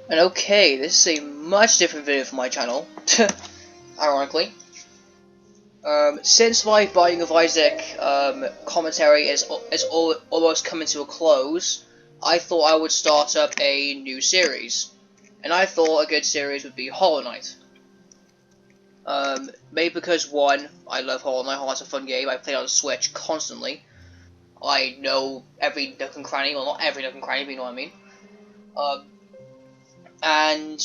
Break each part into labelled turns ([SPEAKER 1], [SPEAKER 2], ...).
[SPEAKER 1] And okay, this is a much different video from my channel, ironically. Since my Binding of Isaac commentary is almost coming to a close, I thought I would start up a new series. And I thought a good series would be Hollow Knight. Maybe because, one, I love Hollow Knight. Hollow Knight's a fun game. I play it on the Switch constantly. I know every nook and cranny, well, not every nook and cranny, but you know what I mean. And,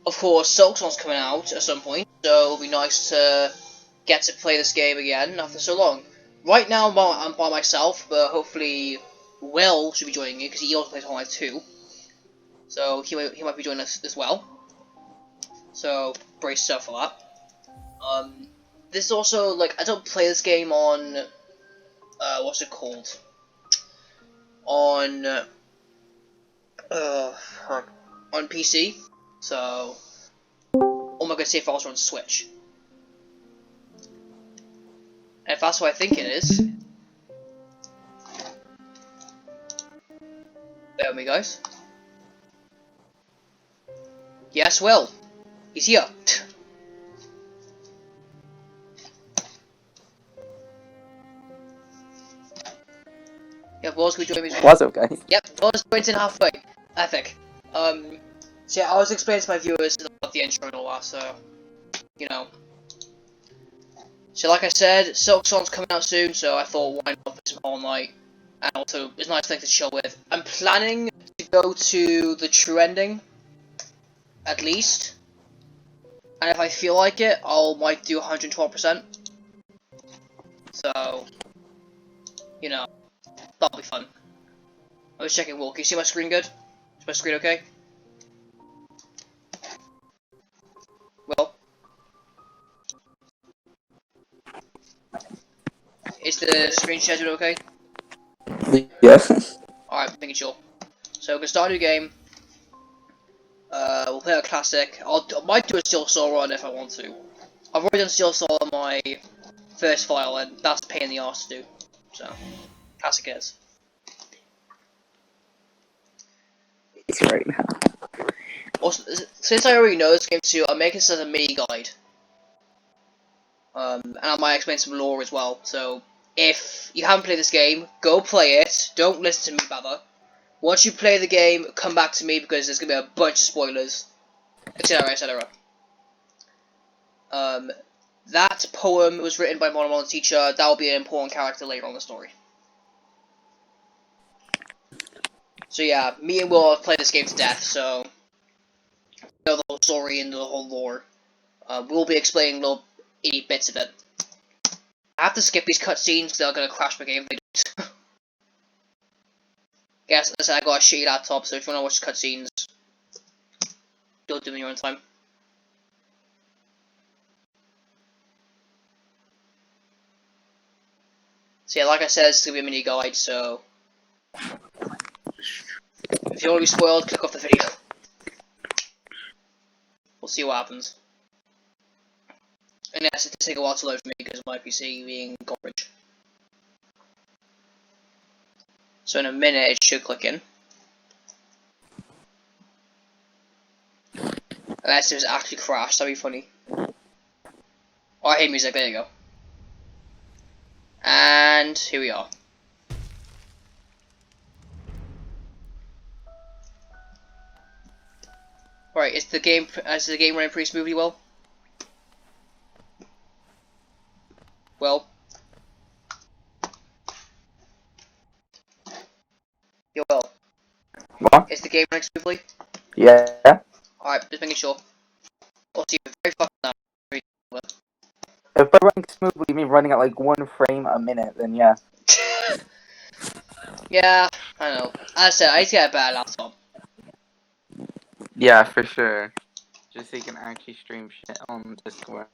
[SPEAKER 1] of course, Silksong's coming out at some point, so it'll be nice to get to play this game again after so long. Right now, I'm by myself, but hopefully Will should be joining me, because he also plays Hollow Knight 2. So, he might be joining us as well. So, brace yourself for that. This is also, like, I don't play this game on, what's it called? On PC, so all my good save files are on Switch. And if that's what I think it is, bear with me, guys. Yes, Will. He's here. Yeah, Will's gonna join me.
[SPEAKER 2] Was okay.
[SPEAKER 1] Yep, Will's joined in halfway. Epic. So yeah, I was explaining to my viewers about the intro and all that, so, you know. So like I said, Silksong's coming out soon, so I thought why not play some Hollow Knight, and also it's a nice thing to chill with. I'm planning to go to the true ending, at least, and if I feel like it, might do 112%. So, you know, that'll be fun. I was checking, Will, can you see my screen good? Is my screen okay? Well, is the screen schedule okay?
[SPEAKER 2] Yeah.
[SPEAKER 1] Alright, making sure. So we're gonna start a new game. We'll play a classic. I might do a Steel Soul run if I want to. I've already done Steel Soul on my first file, and that's a pain in the arse to do. So, classic is.
[SPEAKER 2] It's right now.
[SPEAKER 1] Also, since I already know this game too, I'm making this as a mini guide. And I might explain some lore as well. So, if you haven't played this game, go play it. Don't listen to me, bother. Once you play the game, come back to me because there's gonna be a bunch of spoilers, etc., etc. That poem was written by Monomon Teacher. That will be an important character later on in the story. So yeah, me and Will have played this game to death, so know the whole story and the whole lore. We'll be explaining little itty bits of it. I have to skip these cutscenes because they're gonna crash my game if they don't. Yes, listen, I got a shitty laptop, so if you wanna watch cutscenes, don't do them in your own time. So yeah, like I said, it's gonna be a mini guide, so if you don't want to be spoiled, click off the video. We'll see what happens. And yes, it does take a while to load for me because of my PC being garbage. So in a minute, it should click in. Unless it was actually crashed, that'd be funny. Oh, I hate music, there you go. And here we are. Right, is the game running pretty smoothly, Will? Well. Yo, Will.
[SPEAKER 2] What?
[SPEAKER 1] Is the game running smoothly?
[SPEAKER 2] Yeah.
[SPEAKER 1] Alright, just making sure. Also, you're very fucking loud.
[SPEAKER 2] If we're running smoothly, you mean running at like 1 frame a minute, then yeah.
[SPEAKER 1] Yeah, I know. As I said, I need to get a better laptop.
[SPEAKER 2] Yeah, for sure. Just so you can actually stream shit on Discord.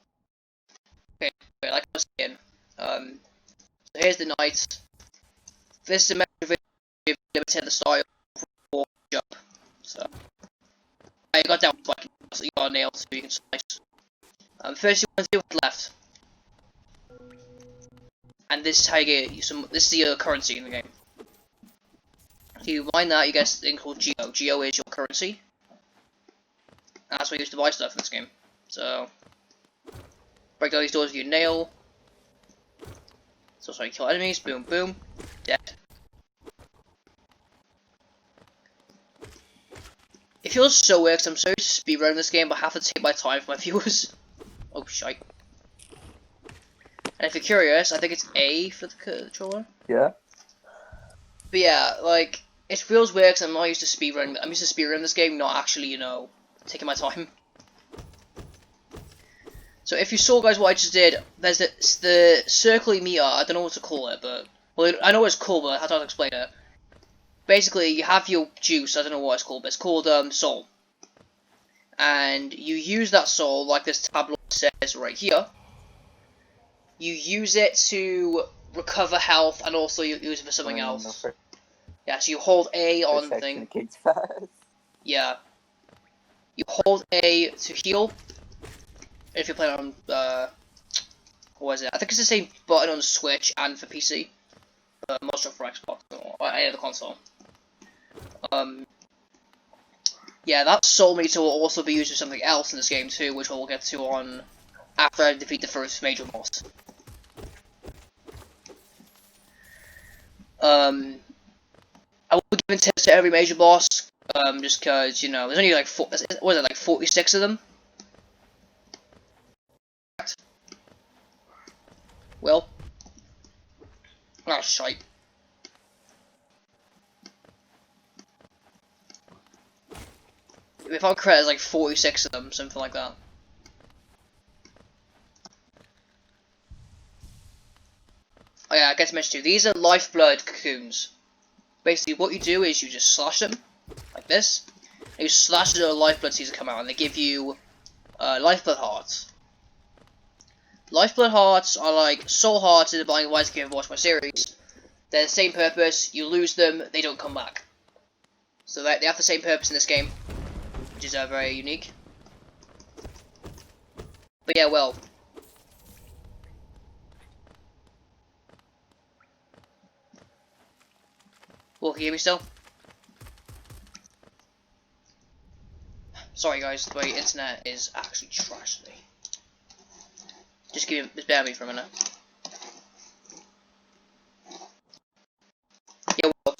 [SPEAKER 1] Okay, like I was saying, so here's the night. This is a method video limited the style for jump. So I got down button, so you got a nail so you can slice. First you want to do what's left. And this is how you get some. This is your currency in the game. If you mine that, you get a thing called Geo. Geo is your currency. And that's what you use to buy stuff in this game. So, break down these doors with your nail. So sorry, kill enemies. Boom, boom. Dead. It feels so weird because I'm so used to speedrunning this game, but I have to take my time for my viewers. Oh, shite. And if you're curious, I think it's A for the controller.
[SPEAKER 2] Yeah.
[SPEAKER 1] But yeah, like, it feels weird because I'm not used to speedrunning. I'm used to speedrunning this game, not actually, you know, taking my time. So if you saw, guys, what I just did, there's the circly meter. I don't know what to call it, but well, I know it's called, but how do I explain it? Basically, you have your juice. I don't know what it's called, but it's called soul. And you use that soul, like this tableau says right here. You use it to recover health, and also you use it for something else. Yeah, so you hold A on thing. Yeah. You hold A to heal. If you're playing on, what is it? I think it's the same button on Switch and for PC. But I'm not sure for Xbox or any other console. Yeah, that soul meter will also be used for something else in this game too, which we'll get to on after I defeat the first major boss. I will be giving tips to every major boss, just because, you know, there's only like, what is it, like 46 of them? Well. Oh, shite. If I'm correct, there's like 46 of them, something like that. Oh yeah, I guess to mention too, these are Lifeblood Cocoons. Basically, what you do is you just slash them, like this, and you slash the Lifeblood seeds that come out, and they give you Lifeblood Hearts. Lifeblood Hearts are like Soul Hearts in the Blind Wise game. Watch my series. They're the same purpose. You lose them, they don't come back. So they have the same purpose in this game, which is very unique. But yeah, well. Well, can you hear me still? Sorry guys, the internet is actually trash today. Just bear with me for a minute. Yeah, well.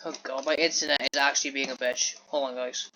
[SPEAKER 1] Oh god, my internet is actually being a bitch. Hold on guys.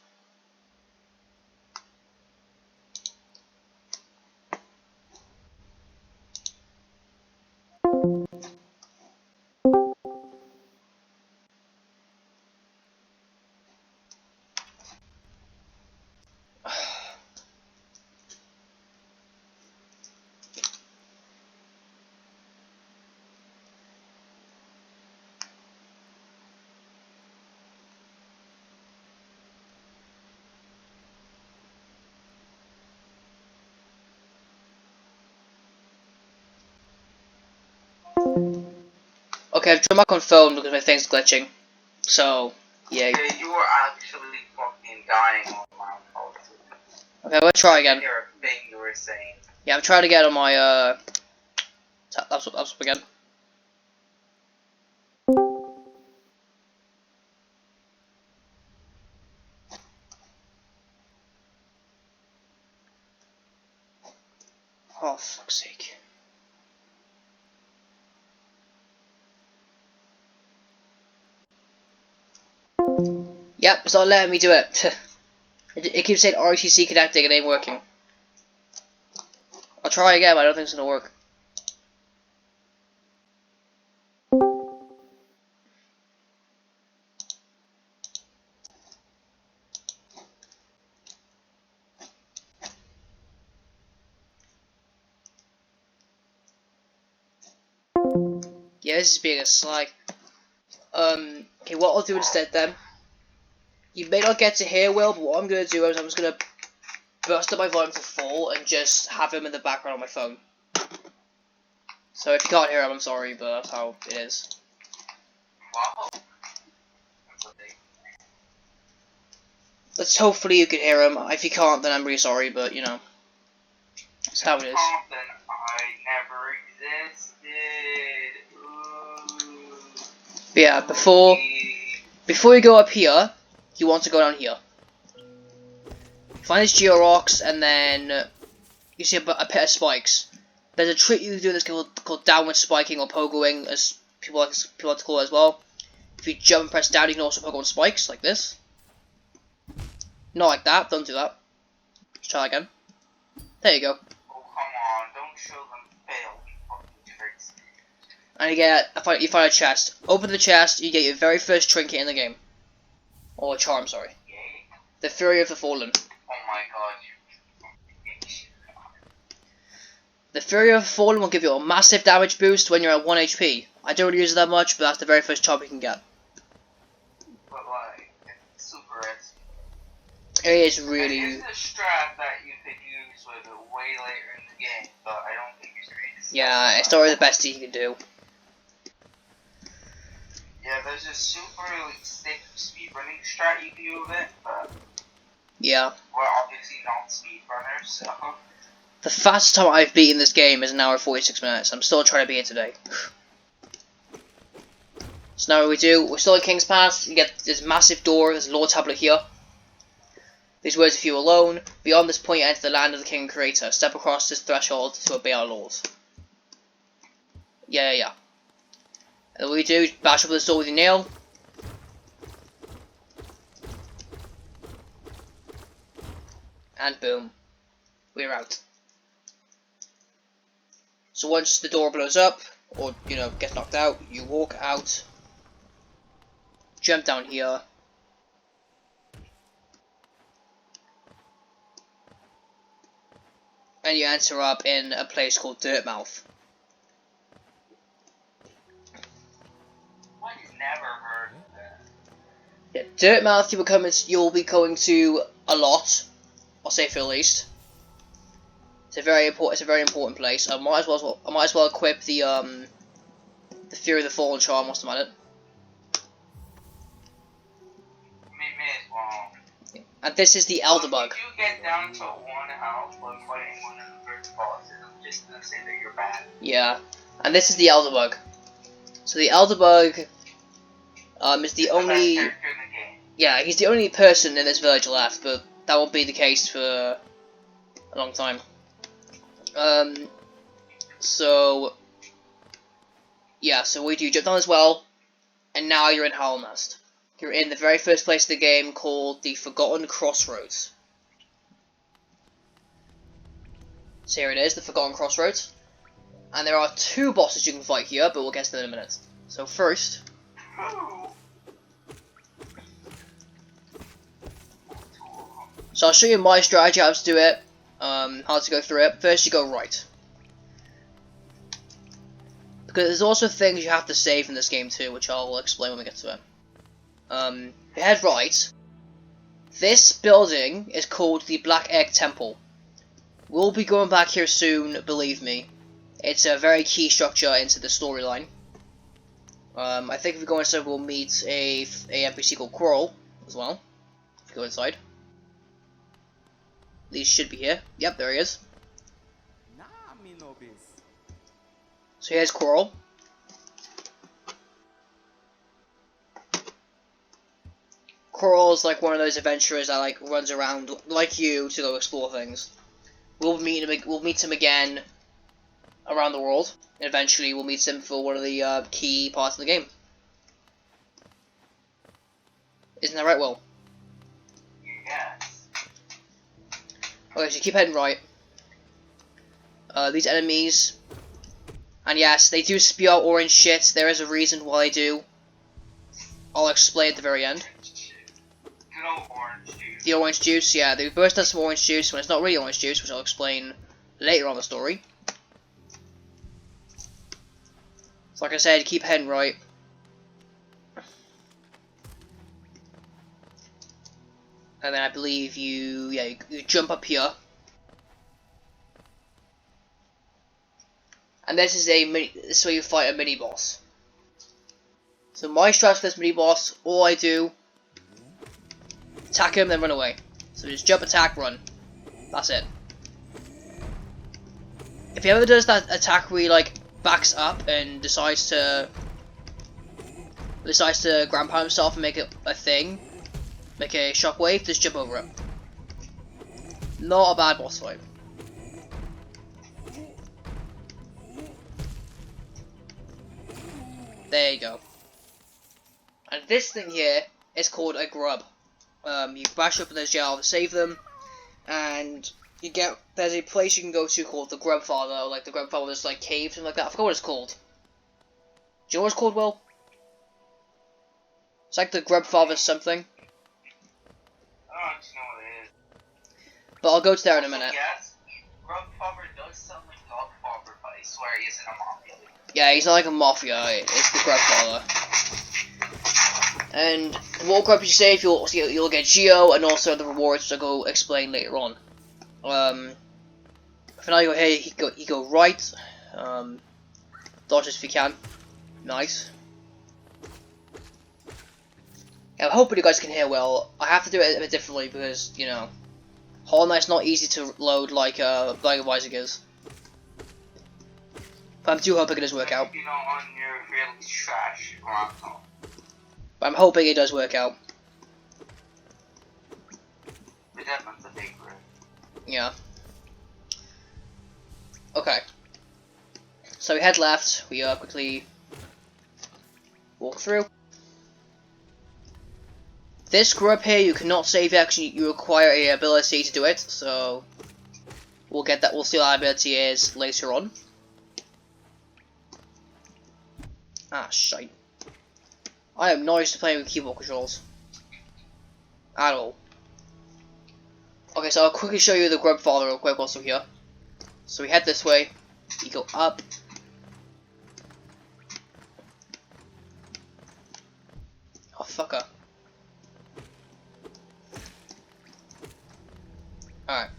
[SPEAKER 1] Okay, I've joined back on phone because my thing's glitching. So, yeah.
[SPEAKER 3] Yeah, you were actually fucking dying on my phone.
[SPEAKER 1] Okay, we'll try again.
[SPEAKER 3] Your thing you were saying.
[SPEAKER 1] Yeah, I'm trying to get on my laptop again. Oh, fuck's sake. Yep, it's not letting me do it. It keeps saying RTC connecting and it ain't working. I'll try again, but I don't think it's gonna work. Yeah, this is being a slag. Okay, what I'll do instead then, you may not get to hear Will, but what I'm gonna do is I'm just gonna burst up my volume to full and just have him in the background on my phone. So if you can't hear him, I'm sorry, but that's how it is.
[SPEAKER 3] Wow.
[SPEAKER 1] Let's hopefully you can hear him. If you can't, then I'm really sorry, but you know, that's how it is.
[SPEAKER 3] Then I never existed. Ooh.
[SPEAKER 1] But yeah, before you go up here, you want to go down here. Find this Geo Rocks, and then you see a pit of spikes. There's a trick you can do in this game called downward spiking or pogoing, as people like to call it as well. If you jump and press down, you can also pogo on spikes, like this. Not like that, don't do that. Let's try again. There you go.
[SPEAKER 3] Oh, come on, don't show them fail, you fucking tricks.
[SPEAKER 1] And you find a chest. Open the chest, you get your very first trinket in the game. Or charm, sorry.
[SPEAKER 3] Yay.
[SPEAKER 1] The Fury of the Fallen.
[SPEAKER 3] Oh my god, you.
[SPEAKER 1] The Fury of the Fallen will give you a massive damage boost when you're at 1 HP. I don't really use it that much, but that's the very first charm you can get.
[SPEAKER 3] But like, it's super risky.
[SPEAKER 1] It is really...
[SPEAKER 3] It is a strat that you could use with it way later in the game, but I don't think it's really...
[SPEAKER 1] Yeah, it's not really the best thing you can do.
[SPEAKER 3] Yeah, there's a super like, sick speedrunning strat you can do with it, but...
[SPEAKER 1] Yeah.
[SPEAKER 3] We're obviously not speedrunners, so...
[SPEAKER 1] The fastest time I've beaten this game is an hour and 46 minutes. I'm still trying to beat it today. So now what we do, we're still at King's Pass. You get this massive door, there's a lore tablet here. These words, if you alone, beyond this point you enter the land of the King and Creator. Step across this threshold to obey our laws. Yeah. And what we do, bash up this door with your nail. And boom. We're out. So once the door blows up, or, you know, gets knocked out, you walk out, jump down here, and you enter up in a place called Dirtmouth.
[SPEAKER 3] I've never heard of that.
[SPEAKER 1] Yeah, Dirtmouth you'll be going to a lot, I'll say for the least. It's a very important place. I might as well equip the Fury of the Fallen charm whilst I'm at it.
[SPEAKER 3] May as well.
[SPEAKER 1] And this is the Elder Bug.
[SPEAKER 3] If you get down to 1 health when fighting one of the first bosses, I'm just gonna say that you're bad.
[SPEAKER 1] Yeah, and this is the Elder Bug. So the Elder Bug is the only...
[SPEAKER 3] Best character in the game.
[SPEAKER 1] Yeah, he's the only person in this village left, but that won't be the case for a long time. So what you jump down as well, and now you're in Hallownest. You're in the very first place of the game called the Forgotten Crossroads. So here it is, the Forgotten Crossroads. And there are 2 bosses you can fight here, but we'll get to them in a minute. So first... So I'll show you my strategy, how to do it, how to go through it. First you go right. Because there's also things you have to save in this game too, which I'll explain when we get to it. You head right. This building is called the Black Egg Temple. We'll be going back here soon, believe me. It's a very key structure into the storyline. I think if we go inside we'll meet a NPC called Coral as well. If we go inside. These should be here. Yep, there he is. So here's Coral. Coral is like one of those adventurers that like runs around like you to go explore things. We'll meet him again around the world, and eventually we'll meet him for one of the key parts of the game. Isn't that right, Will?
[SPEAKER 3] Yes.
[SPEAKER 1] Okay, so keep heading right. These enemies, and yes, they do spew out orange shit. There is a reason why they do. I'll explain at the very end.
[SPEAKER 3] Good old orange juice.
[SPEAKER 1] The orange juice, yeah, they burst out some orange juice when it's not really orange juice, which I'll explain later on in the story. So like I said, keep heading right. And then I believe you jump up here. And this is where you fight a mini boss. So my strat for this mini boss, all I do Attack him, then run away. So just jump, attack, run. That's it. If he ever does that attack where he like backs up and decides to ground pound himself and make it a thing, make a shockwave, just jump over it. Not a bad boss fight. There you go. And this thing here is called a grub. You bash open those jail to save them, and there's a place you can go to called the Grubfather, like the Grubfather's like cave, something like that. I forgot what it's called. Do you know what it's called, Will? It's like the Grubfather something.
[SPEAKER 3] I don't actually know what it is.
[SPEAKER 1] But I'll go to there in a minute.
[SPEAKER 3] Yes, Grubfather does sound like Dogfather, but I swear he isn't a mafia.
[SPEAKER 1] Yeah, he's not like a mafia, it's the Grubfather. And what grub you save, you'll get Geo and also the rewards, which I'll go explain later on. For now, you go here, you go right. Dodge this if you can. Nice. Yeah, I'm hoping you guys can hear well. I have to do it a bit differently because, you know, Hallownest's not easy to load like Blinding of Isaac is. But I'm too hoping it does work out.
[SPEAKER 3] You know, on your really trash grotto.
[SPEAKER 1] But I'm hoping it does work out.
[SPEAKER 3] But that one's a big room.
[SPEAKER 1] Yeah. Okay. So we head left, we quickly walk through. This grub here you cannot save yet, actually you require a ability to do it, so we'll see what that ability is later on. Ah, shite. I am not used to playing with keyboard controls. At all. Okay, so I'll quickly show you the Grubfather real quick also here. So we head this way, you go up. Oh, fucker. Alright.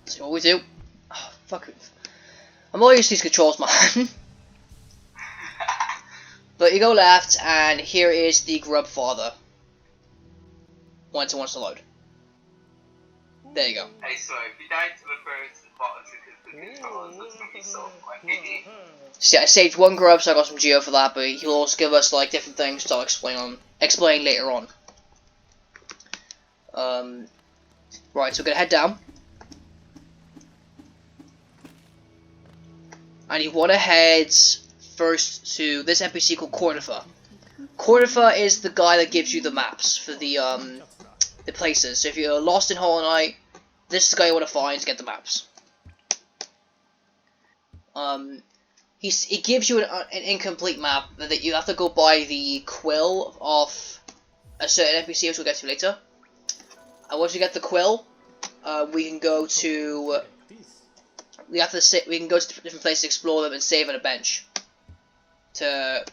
[SPEAKER 1] So what we do. Oh, fuck it. I'm all used to these controls, man. But you go left, and here is the Grubfather. Once it wants to load. There you go.
[SPEAKER 3] Hey, so if you die to the first boss because the controls, that's gonna be so funny.
[SPEAKER 1] So yeah, I saved one grub, so I got some Geo for that, but he'll also give us like different things to explain later on. Right, so we're gonna head down. And you wanna head first to this NPC called Cornifer. Cornifer is the guy that gives you the maps for the places. So if you're lost in Hollow Knight, this is the guy you want to find to get the maps. He gives you an incomplete map that you have to go by the quill of a certain NPC, which we'll get to later. And once you get the quill, we can go to different places, explore them, and save at a bench to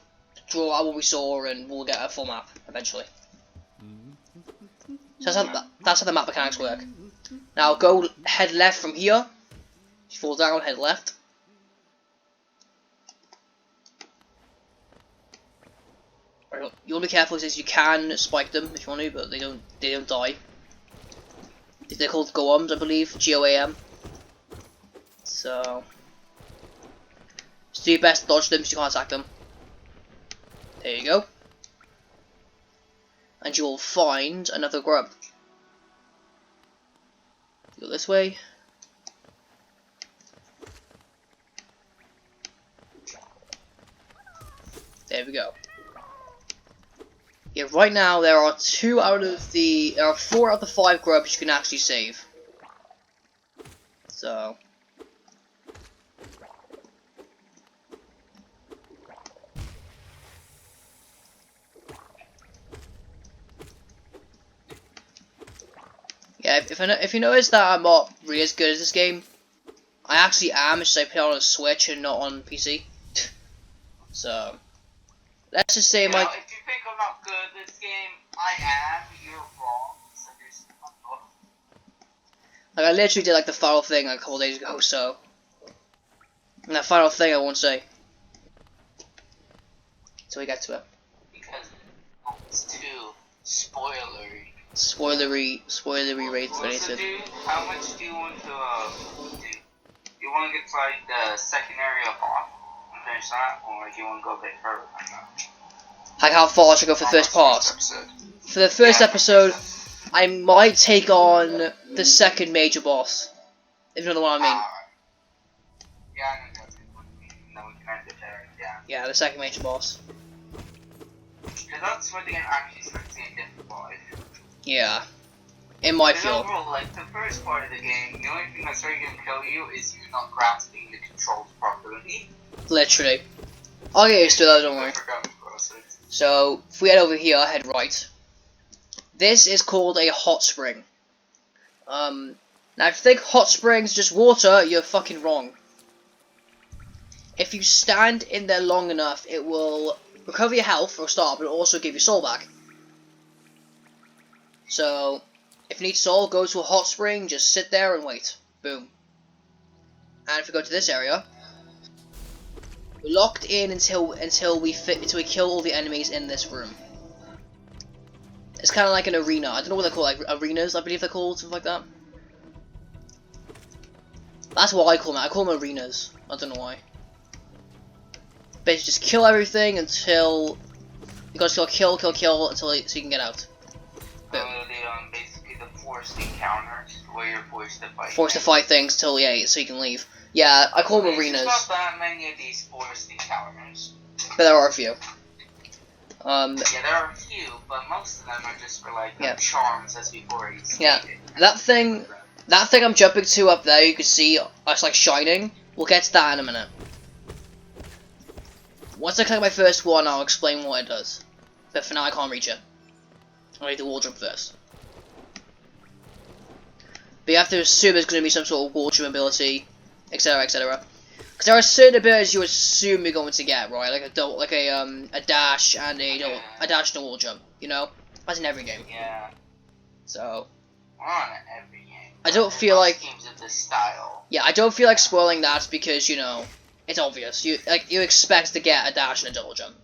[SPEAKER 1] draw out what we saw, and we'll get a full map eventually. So that's how the map mechanics work. Now head left from here. You fall down, head left. Right, you want to be careful because you can spike them if you want to, but they don't die. They're called Goams, I believe, Goam. So just do your best to dodge them so you can't attack them. There you go. And you will find another grub. Go this way. There we go. Yeah, right now there are 4 out of the 5 grubs you can actually save. So yeah, if you notice that I'm not really as good as this game, I actually am, it's just I play on a Switch and not on PC. So let's just say
[SPEAKER 3] If you think I'm not good at this game, I am. You're wrong. So there's
[SPEAKER 1] like I literally did like the final thing like a couple days ago, so and that final thing I won't say until we get to it.
[SPEAKER 3] because it's too spoilery.
[SPEAKER 1] spoilery rates
[SPEAKER 3] So,
[SPEAKER 1] related.
[SPEAKER 3] dude, how much do you want to do? You want to get to like the second area of Moth and finish that, or do you want to go a bit further than that?
[SPEAKER 1] Like how far should I go for the first part? For the first episode, I might take on the second major boss. If you know what I mean.
[SPEAKER 3] Yeah, I know that's what you mean. And then we can end it there, yeah.
[SPEAKER 1] Yeah, the second major boss.
[SPEAKER 3] Because that's where the game actually starts getting difficult.
[SPEAKER 1] Yeah. In my
[SPEAKER 3] Because
[SPEAKER 1] field.
[SPEAKER 3] overall, like, the first part of the game, the only thing that's really going to kill you is you not grasping the controls properly.
[SPEAKER 1] Literally. I'll get used to that, don't worry.
[SPEAKER 3] Forgotten Crossroads.
[SPEAKER 1] So, if we head over here, head right. This is called a hot spring. Now if you think hot springs just water, you're fucking wrong. If you stand in there long enough, it will recover your health for a start, but it'll also give your soul back. So, if you need soul, go to a hot spring, just sit there and wait. Boom. And if we go to this area, we're locked in until we kill all the enemies in this room. It's kind of like an arena. I don't know what they're called, like arenas, I believe they're called, something like that. That's what I call them. I call them arenas. I don't know why. Basically, just kill everything until you guys gotta kill until so you can get out. Boom.
[SPEAKER 3] Basically the forced encounters where you're forced to fight.
[SPEAKER 1] Forced to fight things till so you can leave. Yeah, I call them arenas.
[SPEAKER 3] There's not that many of these forced encounters.
[SPEAKER 1] But there are a few.
[SPEAKER 3] Yeah, there are a few, but most of them are just for like charms, as we've already stated.
[SPEAKER 1] Yeah, that thing I'm jumping to up there, you can see it's like shining. We'll get to that in a minute. Once I collect my first one, I'll explain what it does. But for now, I can't reach it. I need the wall jump first. But you have to assume there's going to be some sort of wall jump ability, etc., etc. Because there are certain abilities you assume you're going to get, right? Like a dash and a dash and a wall jump. You know, that's in every game.
[SPEAKER 3] Yeah.
[SPEAKER 1] So.
[SPEAKER 3] On every game.
[SPEAKER 1] I don't feel like
[SPEAKER 3] games of this style.
[SPEAKER 1] Yeah, I don't feel like spoiling that because you know it's obvious. You expect to get a dash and a double jump.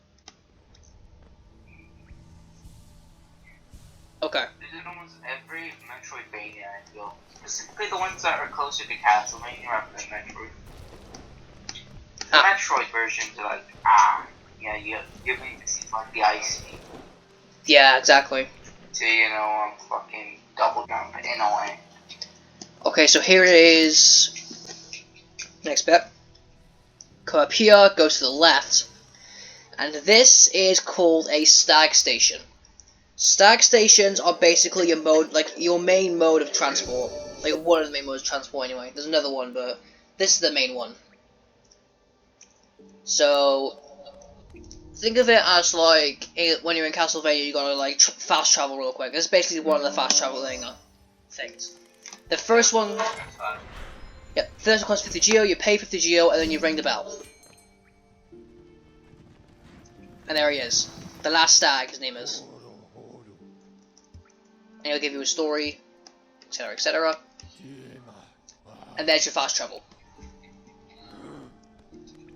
[SPEAKER 1] Okay.
[SPEAKER 3] This is almost every Metroidvania, I feel. Specifically the ones that are closer to Castlevania rather than Metroid. The Metroid versions are like, you're going to see like the ice speed.
[SPEAKER 1] Yeah, exactly.
[SPEAKER 3] So, you know, fucking double jump in a way.
[SPEAKER 1] Okay, so here is next bit. Come up here, go to the left, and this is called a stag station. Stag stations are basically your main mode of transport. Like one of the main modes of transport anyway. There's another one, but this is the main one. So think of it as like when you're in Castlevania, you gotta like fast travel real quick. This is basically one of the fast traveling things. The first one, first one costs 50 geo. You pay 50 geo, and then you ring the bell. And there he is, the last stag. His name is. And he'll give you a story, etc., etc. And there's your fast travel.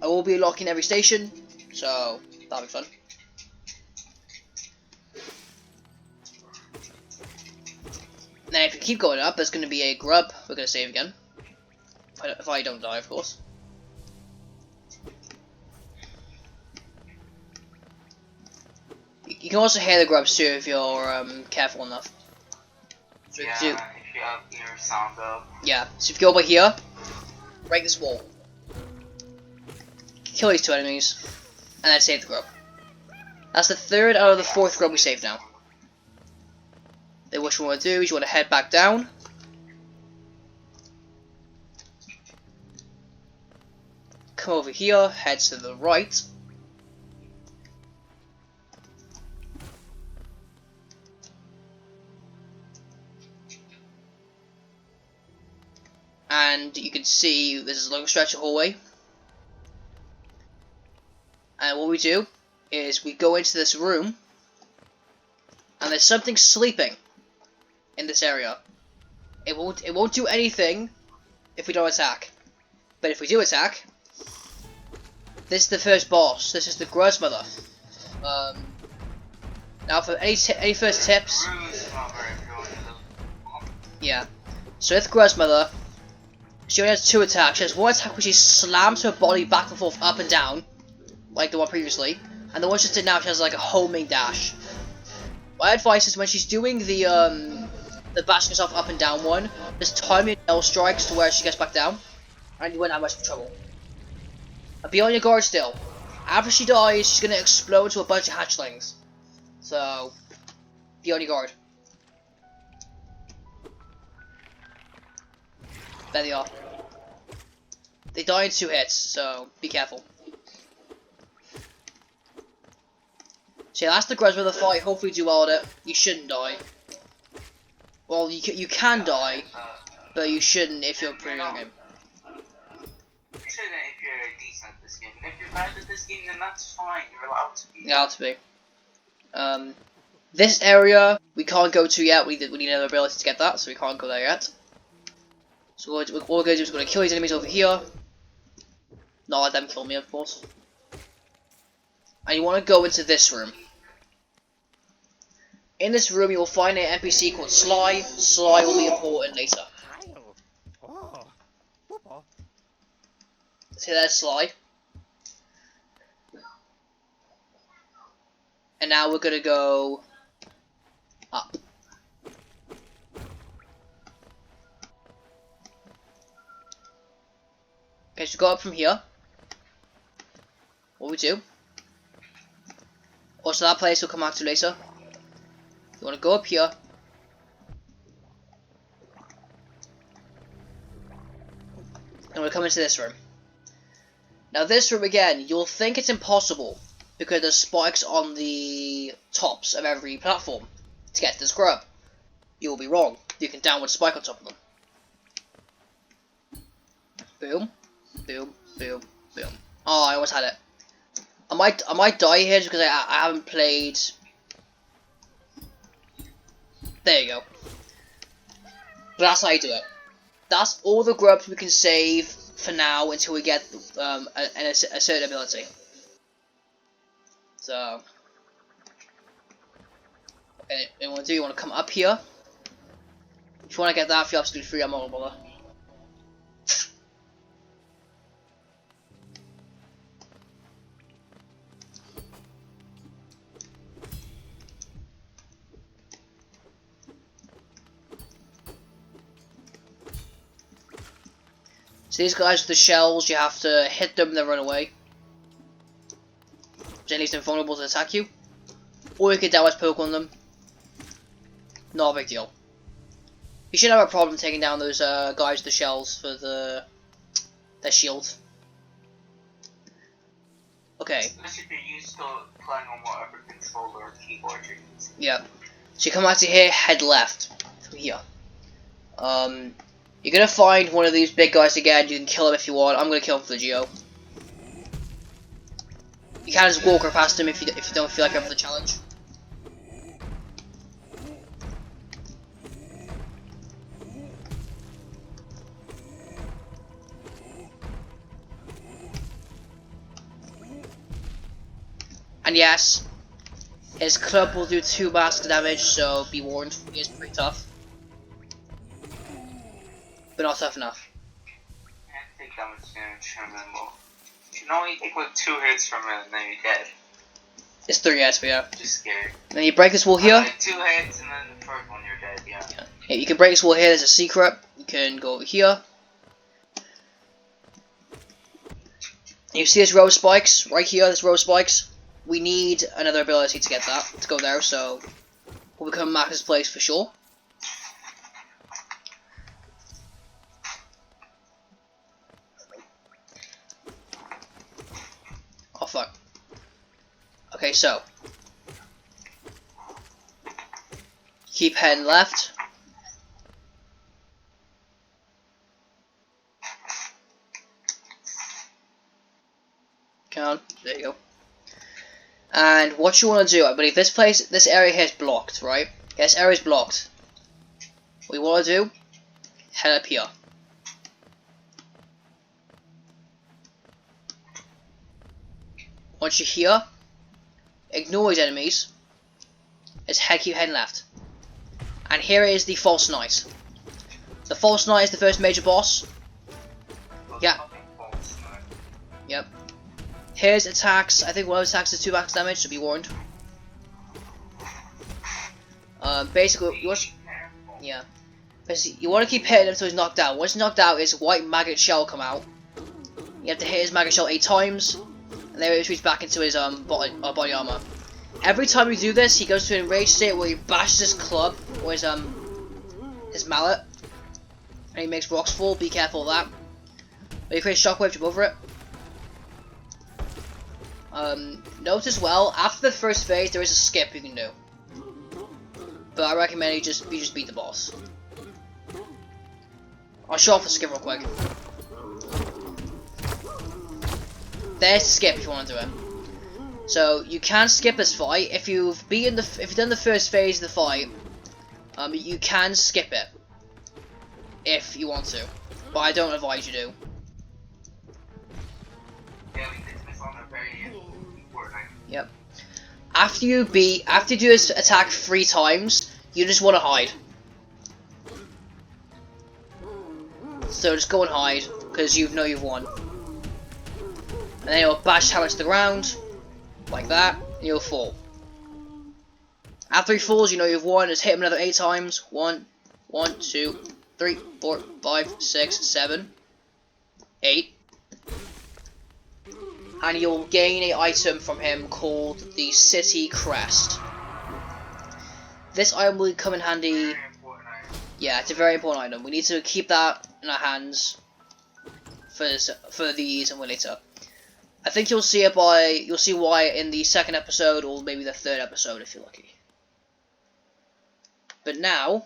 [SPEAKER 1] I will be unlocking every station, so that'll be fun. Now, if you keep going up, there's going to be a grub. We're going to save again. If I don't die, of course. You can also hear the grubs too if you're careful enough. So
[SPEAKER 3] if you have your sound up.
[SPEAKER 1] Yeah, so if you go over here, break this wall. Kill these two enemies, and then save the grub. That's the third out of the fourth grub we saved now. Then what you want to do is you want to head back down. Come over here, head to the right. And you can see there's a long stretch of hallway. And what we do is we go into this room, and there's something sleeping in this area. It won't do anything if we don't attack. But if we do attack, this is the first boss. This is the Grubsmother. Now for any first tips. Yeah. So with Grandmother, she only has 2 attacks. She has 1 attack where she slams her body back and forth, up and down, like the one previously, and the one she just did now, she has like a homing dash. My advice is when she's doing the bashing herself up and down one, just time your nail strikes to where she gets back down, and you won't have much trouble. And be on your guard still. After she dies, she's gonna explode into a bunch of hatchlings. So, be on your guard. There they are. They die in 2 hits, so be careful. So yeah, that's the Grandmother fight. Hopefully do well at it. You shouldn't die. Well, you can die, but you shouldn't if you're pretty on game.
[SPEAKER 3] You shouldn't if you're decent at this game. And if you're bad at this game, then that's fine. You're allowed to be.
[SPEAKER 1] You're allowed to be. This area we can't go to yet. We need another ability to get that, so we can't go there yet. So what we're going to do is we're going to kill these enemies over here. Not let them kill me, of course. And you want to go into this room. In this room, you will find an NPC called Sly. Sly will be important later. So there's Sly. And now we're going to go up. Okay, so go up from here. What we do. Also, that place we'll come back to later. You want to go up here. And we'll come into this room. Now this room again, you'll think it's impossible because there's spikes on the tops of every platform to get to this grub. You'll be wrong. You can downward spike on top of them. Boom, boom, boom, boom. Oh, I almost had it. I might die here just because I haven't played. There you go. But that's how you do it. That's all the grubs we can save for now until we get a certain ability. So, okay, what you want to do? You want to come up here. If you want to get that, feel absolutely free. I'm not gonna bother. So these guys with the shells, you have to hit them and then run away. Which leaves them vulnerable to attack you. Or you could downward poke on them. Not a big deal. You shouldn't have a problem taking down those guys with the shells for their shield. Okay.
[SPEAKER 3] Especially if you're used to playing on whatever controller or keyboard you're using.
[SPEAKER 1] Yeah. So you come out to here, head left. From here. You're gonna find one of these big guys again. You can kill him if you want. I'm gonna kill him for the Geo. You can just walk right past him if you don't feel like going for the challenge. And yes, his club will do 2 mask damage, so be warned. He is pretty tough. But not tough enough.
[SPEAKER 3] I think that much damage from him. You can only take like 2 hits from him and then you're dead.
[SPEAKER 1] It's 3 hits, but yeah.
[SPEAKER 3] Just scared.
[SPEAKER 1] Then you break this wall here.
[SPEAKER 3] Like 2 hits and then the first one you're dead, yeah.
[SPEAKER 1] Yeah, you can break this wall here, there's a secret. You can go over here. You see this row of spikes? Right here, this row of spikes. We need another ability to get that, to go there, so we'll become Max's place for sure. Oh fuck. Okay, so keep heading left. Come on, there you go. And what you want to do, I believe this area here is blocked, right? Yeah, this area is blocked. What you want to do, head up here. Once you're here, ignore these enemies. Keep heading left. And here is the false knight. The False Knight is the first major boss. Yeah. Yep. His attacks, I think one of his attacks is 2 max damage, so be warned. Basically, yeah. Basically, you want to keep hitting him until he's knocked out. Once he's knocked out, his white maggot shell come out. You have to hit his maggot shell 8 times, and then it retreats back into his body armor. Every time you do this, he goes to an enraged state where he bashes his club or his mallet, and he makes rocks fall. Be careful of that. But you create shockwave, jump over it. Note as well, after the first phase, there is a skip you can do. But I recommend you just beat the boss. I'll show off the skip real quick. There's the skip if you want to do it. So you can skip this fight if you've done the first phase of the fight. You can skip it if you want to, but I don't advise you do. Yep. After you do this attack 3 times, you just want to hide. So just go and hide, because you know you've won. And then you'll bash hammer to the ground, like that, and you'll fall. After he falls, you know you've won. Just hit him another 8 times. 1, 2, 3, 4, 5, 6, 7, 8. And you'll gain an item from him called the City Crest. This item will come in handy. Yeah, it's a very important item. We need to keep that in our hands for these and later. I think you'll see why in the 2nd episode or maybe the 3rd episode if you're lucky. But now,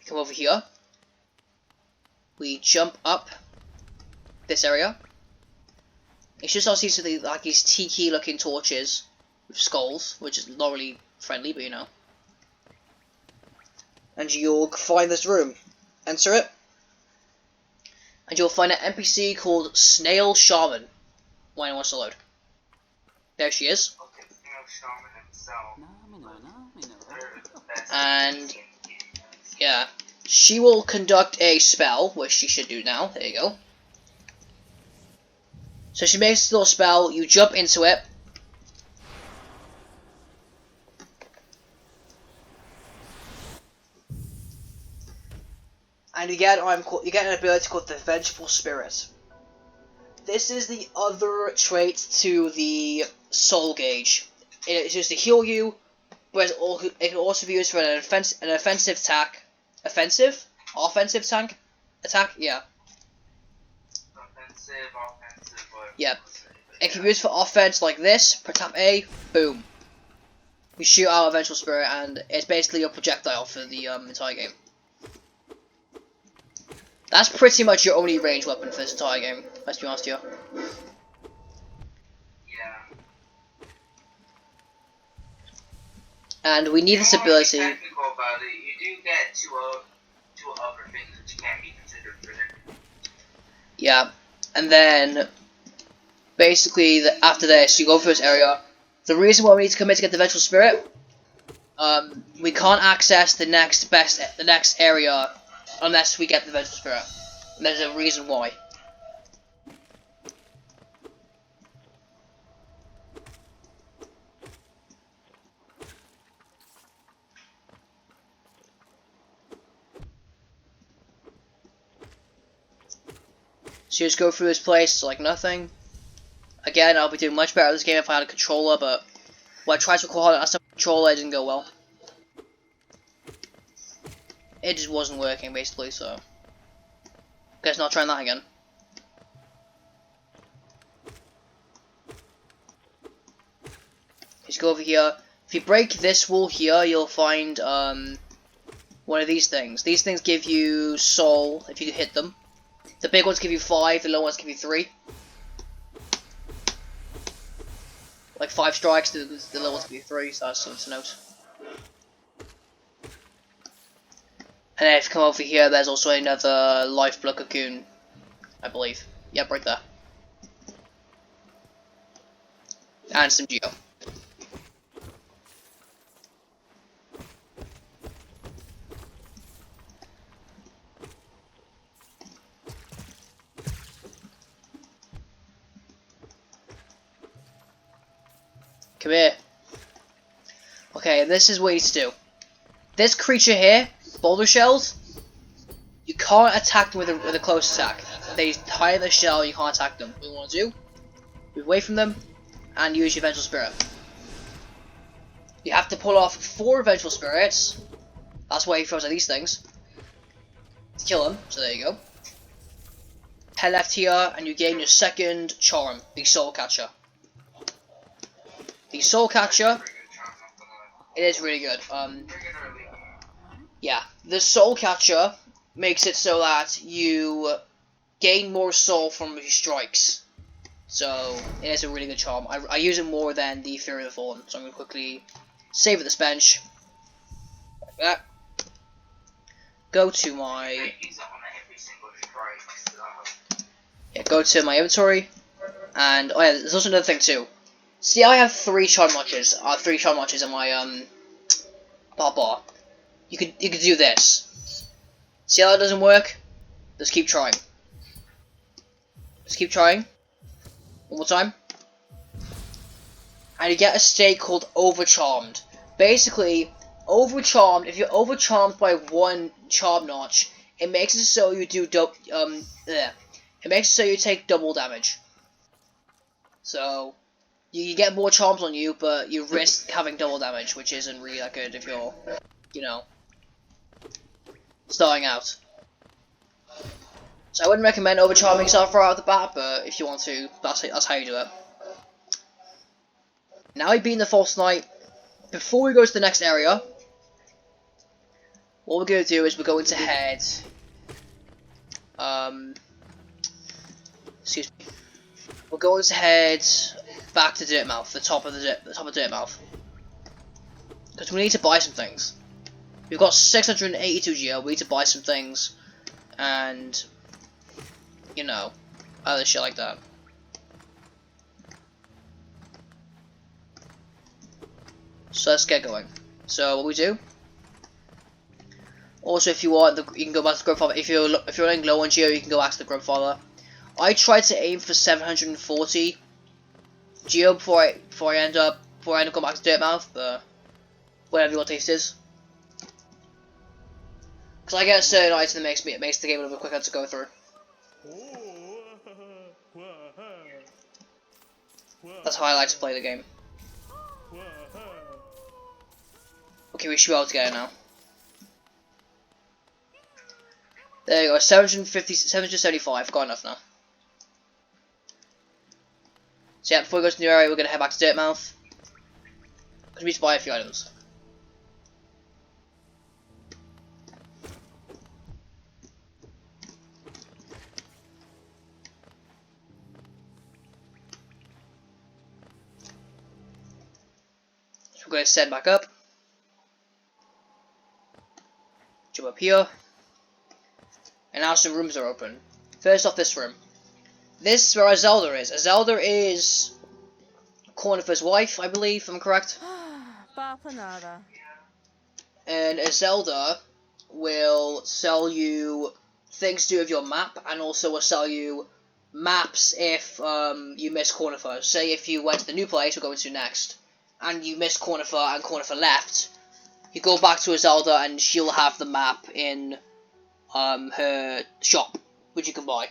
[SPEAKER 1] come over here. We jump up this area. It's just obviously like these tiki looking torches with skulls, which is not really friendly, but you know. And you'll find this room. Enter it. And you'll find an NPC called Snail Shaman when it wants to load. There she is. And yeah, she will conduct a spell, which she should do now. There you go. So she makes a little spell, you jump into it. And you get an ability called the Vengeful Spirit. This is the other trait to the Soul Gauge. It's used to heal you, but it can also be used for an offensive attack. Offensive attack? Yeah. Yeah. It can be used for offense like this. Tap A, boom. You shoot out a Vengeful Spirit, and it's basically a projectile for the entire game. That's pretty much your only range weapon for this entire game, let's be honest here.
[SPEAKER 3] Yeah.
[SPEAKER 1] And we need this ability.
[SPEAKER 3] Technical about it, you do get two other things which can't be considered for it.
[SPEAKER 1] Yeah, and then basically after this, you go through this area. The reason why we need to commit to get the Vengeful Spirit, we can't access the next area unless we get the Vengeful Spirit. And there's a reason why. So you just go through this place like nothing. Again, I'll be doing much better at this game if I had a controller, but when I tried to record it on a controller, it didn't go well. It just wasn't working, basically, so guess not trying that again. Just go over here. If you break this wall here, you'll find one of these things. These things give you soul if you hit them. The big ones give you 5, the little ones give you 3. Like 5 strikes, the little ones give you 3, so that's something to note. And then if you come over here, there's also another Lifeblood Cocoon, I believe. Yep, right there. And some Geo. Come here. Okay, this is what you need to do. This creature here, boulder shells, you can't attack them with a close attack. They hide in the shell, you can't attack them. What you want to do, move away from them, and use your Vengeful Spirit. You have to pull off 4 Vengeful Spirits. That's why he throws at these things. To kill them, so there you go. Head left here, and you gain your 2nd charm, the Soul Catcher. The Soul Catcher, it is really good. Yeah, the Soul Catcher makes it so that you gain more soul from your strikes. So, it is a really good charm. I use it more than the Fury of the Fallen, so I'm going to quickly save at this bench. Like that. Go to my... Yeah, go to my inventory. And, oh yeah, there's also another thing too. See, I have 3 charm notches. 3 charm notches in my, bar. You could do this. See how that doesn't work? Just keep trying. Just keep trying. One more time. And you get a state called Overcharmed. Basically, Overcharmed, if you're overcharmed by 1 charm notch, it makes it so you do it makes it so you take double damage. So you get more charms on you, but you risk having double damage, which isn't really that good if you're, you know, starting out. So I wouldn't recommend overcharming yourself right out the bat, but if you want to, that's how you do it. Now we've beaten the False Knight. Before we go to the next area, what we're going to do is we're going to head... excuse me. We're going to head back to Dirtmouth, the top of Dirtmouth. Because we need to buy some things. We've got 682 geo, we need to buy some things. And... you know, other shit like that. So let's get going. So what we do. Also, if you want, you can go back to the Grandfather. If you're running low on geo, you can go back to the Grandfather. I tried to aim for 740 geo before I end up going back to Dirtmouth, but whatever your taste is. Because I get a certain item that makes the game a little bit quicker to go through. That's how I like to play the game. Okay, we should be able to get it now. There you go, 775, got enough now. So yeah, before we go to the new area, we're going to head back to Dirtmouth. Because we need to buy a few items. So we're going to send back up. Jump up here. And now some rooms are open. First off, this room. This is where Azelda is. Azelda is Cornifer's wife, I believe, if I'm correct. And Azelda will sell you things to do with your map, and also will sell you maps if you miss Cornifer. Say if you went to the new place we're going to next, and you missed Cornifer and Cornifer left, you go back to Azelda and she'll have the map in her shop, which you can buy.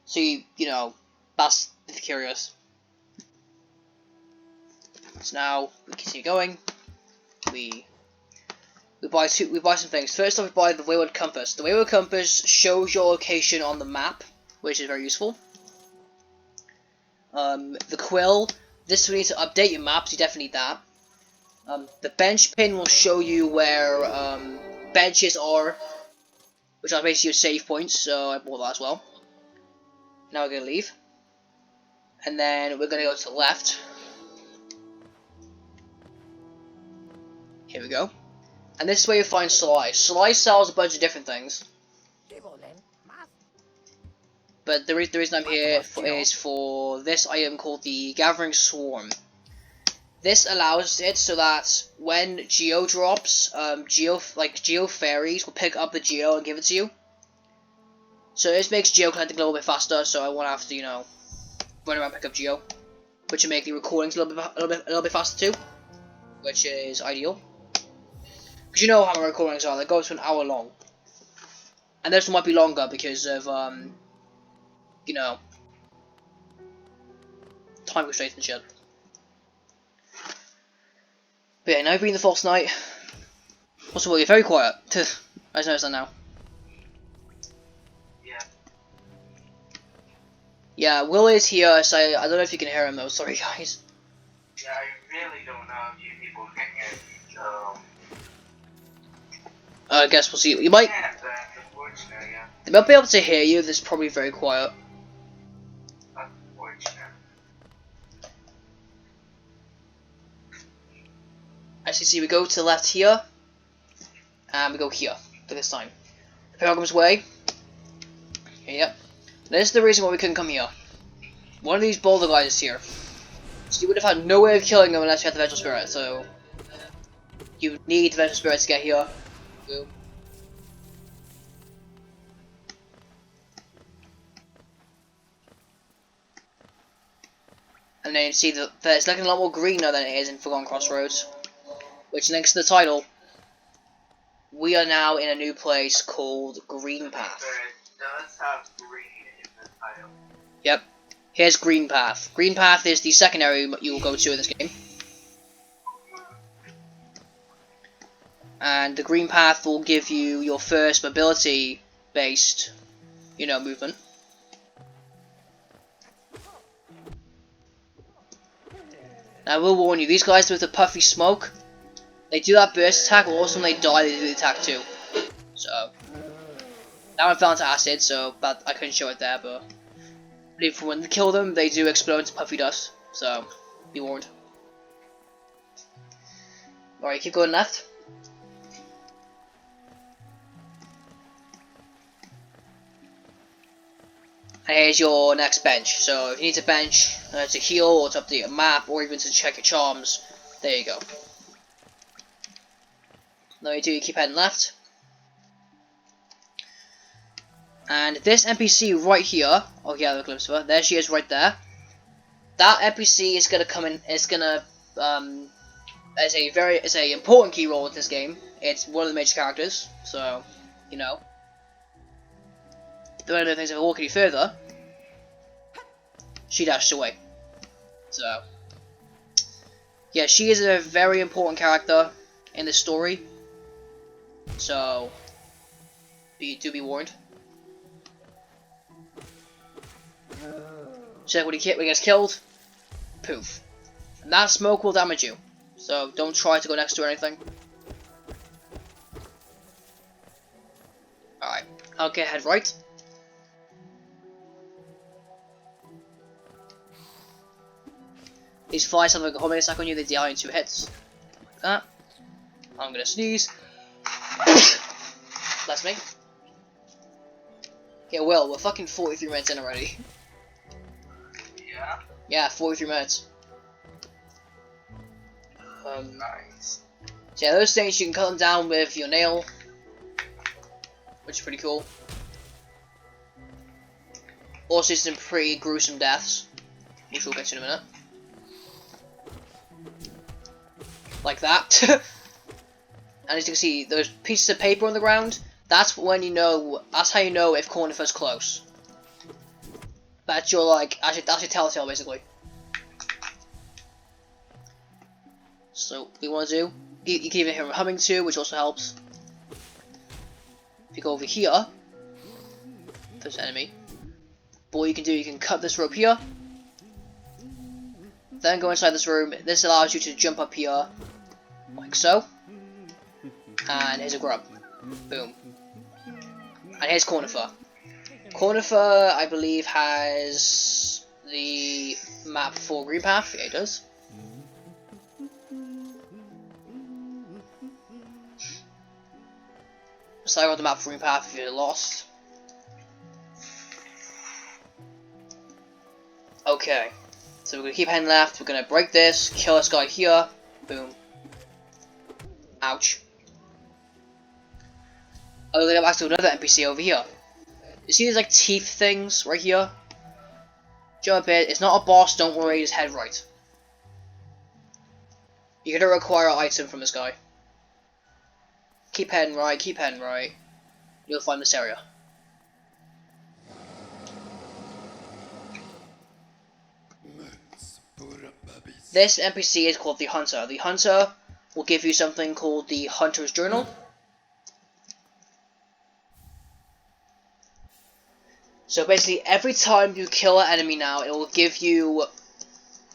[SPEAKER 1] So you know, that's if you're curious. So now we continue going. We buy some things. First off, we buy the Wayward Compass. The Wayward Compass shows your location on the map, which is very useful. The Quill. This will need to update your maps. You definitely need that. The bench pin will show you where benches are, which are basically your save points, so I bought that as well. Now we're going to leave. And then we're going to go to the left. Here we go. And this is where you find Sly. Sly sells a bunch of different things. But the reason I'm here is for this item called the Gathering Swarm. This allows it so that when Geo drops, Geo Fairies will pick up the Geo and give it to you. So this makes Geo collecting a little bit faster, so I won't have to, you know, run around and pick up Geo. which will make the recordings a little bit faster too, which is ideal. Because you know how my recordings are; they go to an hour long, and this one might be longer because of you know, time constraints and shit. But yeah, now being the false night. Also, well, you're very quiet. I just noticed that now.
[SPEAKER 3] Yeah.
[SPEAKER 1] Yeah, Will is here, so I don't know if you can hear him though. Sorry, guys.
[SPEAKER 3] Yeah, I really don't know if you people can hear me, so...
[SPEAKER 1] I guess we'll see. You might.
[SPEAKER 3] Yeah, that's unfortunate, yeah.
[SPEAKER 1] They might be able to hear you. This is probably very quiet.
[SPEAKER 3] Unfortunate.
[SPEAKER 1] As you see, we go to the left here, and we go here for this time. The Pilgrim's Way. Yep. This is the reason why we couldn't come here. One of these boulder guys is here. So you would have had no way of killing them unless you had the Vengeful Spirit, so... You need the Vengeful Spirit to get here. Boom. And then you see that it's looking a lot more greener than it is in Forgotten Crossroads. Which links to the title. We are now in a new place called Green Path.
[SPEAKER 3] It does have green in the title.
[SPEAKER 1] Yep. Here's Green Path. Green Path is the second area you will go to in this game. And the Green Path will give you your first mobility-based, movement. Now, I will warn you, these guys with the puffy smoke, they do that burst attack, or also when they die, they do the attack too. So, that one fell into acid, so I couldn't show it there, but when they kill them, they do explode into puffy dust. So, be warned. Alright, keep going left. And here's your next bench. So, if you need to bench to heal, or to update your map, or even to check your charms, there you go. Now you do, you keep heading left. And this NPC right here, oh yeah, the glimpse of her, there she is right there. That NPC is gonna come in, it's gonna, it's a important key role in this game. It's one of the major characters, so, The one of the things, if I walk any further, she dashed away. So, yeah, she is a very important character in this story. So, do be warned. Check when he gets killed. Poof. And that smoke will damage you. So don't try to go next to her or anything. Alright. Okay, head right. These flies have like a homing attack on you, they die in 2 hits. Like that. I'm gonna sneeze. That's me. Okay, well, we're fucking 43 minutes in already.
[SPEAKER 3] Yeah?
[SPEAKER 1] Yeah, 43 minutes.
[SPEAKER 3] Nice.
[SPEAKER 1] So yeah, those things, you can cut them down with your nail. Which is pretty cool. Also some pretty gruesome deaths. Which we'll get to in a minute. Like that. And as you can see, those pieces of paper on the ground, that's how you know if Cornifer's close. That's your, that's your telltale, basically. So, what you want to do, you can even hear him humming too, which also helps. If you go over here, there's an enemy. But what you can do, you can cut this rope here, then go inside this room. This allows you to jump up here, like so. And here's a grub. Boom. And here's Cornifer. Cornifer, I believe, has the map for Green Path. Yeah, it does. So I got the map for Green Path if you're lost. Okay. So we're gonna keep heading left. We're gonna break this, kill this guy here. Boom. Ouch. Oh, then go back to another NPC over here. You see these teeth things right here? Jump in. It's not a boss, don't worry, just head right. You're gonna require an item from this guy. Keep heading right, keep heading right. You'll find this area. This NPC is called the Hunter. The Hunter will give you something called the Hunter's Journal. So basically, every time you kill an enemy now, it will give you